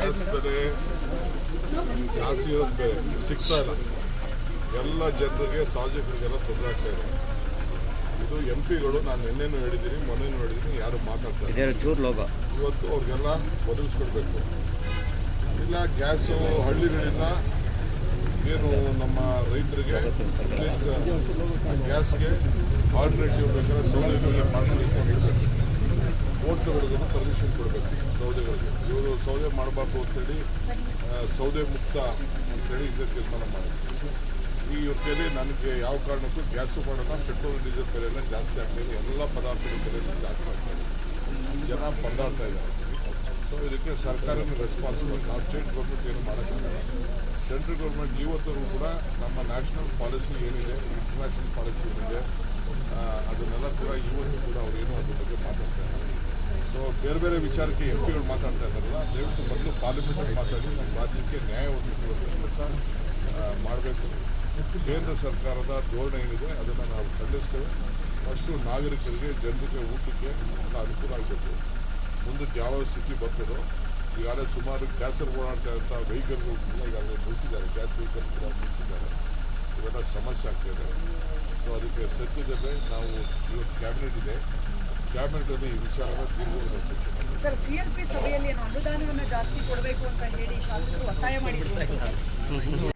Gas ಬೆಲೆ ಜಾಸ್ತಿ ಇರೋದು ಬೇರೆ ಸಿಗ್ತಾ ಇಲ್ಲ. ಎಲ್ಲ ಜನರಿಗೆ ಸಾರ್ವಜನಿಕರಿಗೆಲ್ಲ ತೊಂದರೆ ಆಗ್ತಾ ಇದೆ. ಇದು ಎಂಪಿಗಳು ನಾನು ನಿನ್ನೆನೂ ಹೇಳಿದ್ದೀನಿ, ಮೊನ್ನೆನೂ ಹೇಳಿದ್ದೀನಿ, ಯಾರು ಮಾತಾಡ್ತಾರೆ. ಇವತ್ತು ಅವ್ರಿಗೆಲ್ಲ ಒದಗಿಸ್ಕೊಡ್ಬೇಕು. ಇಲ್ಲ ಗ್ಯಾಸು ಹಳ್ಳಿಗಳಿಂದ ಏನು ನಮ್ಮ ರೈತರಿಗೆ ಗ್ಯಾಸ್ಗೆ ಆಲ್ಟರ್ನೇಟಿವ್ ಬೇಕಾದ್ರೆ ಸೌದೆಗಳಿಗೆ ಮಾಡ್ಕೊಳ್ಳಿಕ್ಕೆ ಬಿಡಬೇಕು. ಹೋಟ್ಲುಗಳಿಗೂ ಪರ್ಮಿಷನ್ ಕೊಡಬೇಕು. ಸೌದೆಗಳಿಗೆ ಇವರು ಸೌದೆ ಮಾಡಬಾರ್ದು ಅಂತೇಳಿ ಸೌದೆ ಮುಕ್ತ ಅಂತೇಳಿ ಇದಕ್ಕೆ ತೀರ್ಮಾನ ಮಾಡಿದ್ರು. ಈ ಇವ್ರ ಕೈಲಿ ನನಗೆ ಯಾವ ಕಾರಣಕ್ಕೂ ಗ್ಯಾಸು ಮಾಡೋಣ, ಪೆಟ್ರೋಲ್ ಡೀಸೆಲ್ ಬೆಲೆನ ಜಾಸ್ತಿ ಆಗ್ತಾಯಿದೆ, ಎಲ್ಲ ಪದಾರ್ಥಗಳ ಬೆಲೆನೂ ಜಾಸ್ತಿ ಆಗ್ತಾಯಿದೆ. ಜನ ಪರದಾಡ್ತಾ ಇದ್ದಾರೆ. ಸೊ ಇದಕ್ಕೆ ಸರ್ಕಾರನ ರೆಸ್ಪಾನ್ಸಿಬಲ್. ನಾವು ಸ್ಟೇಟ್ ಗೌರ್ಮೆಂಟ್ ಏನು ಮಾಡೋಕ್ಕಾಗಲ್ಲ. ಸೆಂಟ್ರಲ್ ಗೌರ್ಮೆಂಟ್ ಇವತ್ತರೂ ಕೂಡ ನಮ್ಮ ನ್ಯಾಷನಲ್ ಪಾಲಿಸಿ ಏನಿದೆ, ಇಂಟರ್ನ್ಯಾಷನಲ್ ಪಾಲಿಸಿ ಏನಿದೆ, ಅದನ್ನೆಲ್ಲ ಕೂಡ ಇವತ್ತು ಕೂಡ ಅವರೇನು ಅದ್ರ ಬಗ್ಗೆ ಮಾತಾಡ್ತಾ ಇದ್ದಾರೆ. ಸೊ ಬೇರೆ ಬೇರೆ ವಿಚಾರಕ್ಕೆ ಎಂಪಿಗಳು ಮಾತಾಡ್ತಾ ಇದ್ದಾರಲ್ಲ, ದಯವಿಟ್ಟು ಮೊದಲು ಪಾರ್ಲಿಮೆಂಟಲ್ಲಿ ಮಾತಾಡಿ ನಮ್ಮ ರಾಜ್ಯಕ್ಕೆ ನ್ಯಾಯ ಒದಗಿಸುವಂಥ ಕೆಲಸ ಮಾಡಬೇಕು. ಕೇಂದ್ರ ಸರ್ಕಾರದ ಧೋರಣೆ ಏನಿದೆ ಅದನ್ನು ನಾವು ಖಂಡಿಸ್ತೇವೆ. ಫಸ್ಟು ನಾಗರಿಕರಿಗೆ, ಜನರಿಗೆ ಊಟಕ್ಕೆ ಎಲ್ಲ ಅನುಕೂಲ ಆಗಬೇಕು. ಮುಂದಕ್ಕೆ ಯಾವ ಸ್ಥಿತಿ ಬರ್ತದೋ, ಈಗಾಗಲೇ ಸುಮಾರು ಗ್ಯಾಸಲ್ಲಿ ಓಡಾಡ್ತಾ ಇರೋಂಥ ವೆಹಿಕಲ್ಗಳು ಕೂಡ ಈಗಾಗಲೇ ನಿಲ್ಲಿಸಿದ್ದಾರೆ, ಗ್ಯಾಸ್ ವೆಹಿಕಲ್ ಕೂಡ ನಿಲ್ಲಿಸಿದ್ದಾರೆ. ಇವೆಲ್ಲ ಸಮಸ್ಯೆ ಆಗ್ತಾಯಿದೆ. ಸೊ ಅದಕ್ಕೆ ಸದ್ಯದಲ್ಲೇ ನಾವು ಇವತ್ತು ಕ್ಯಾಬಿನೆಟ್ ಇದೆ, ಕ್ಯಾಬಿನೆಟಲ್ಲಿ ಈ ವಿಚಾರನ ತೀರ್ಮಾನ. ಸರ್, CLP ಸಭೆಯಲ್ಲಿ ಅನುದಾನವನ್ನು ಜಾಸ್ತಿ ಕೊಡಬೇಕು ಅಂತ ಹೇಳಿ ಶಾಸಕರು ಒತ್ತಾಯ ಮಾಡಿದ್ರು.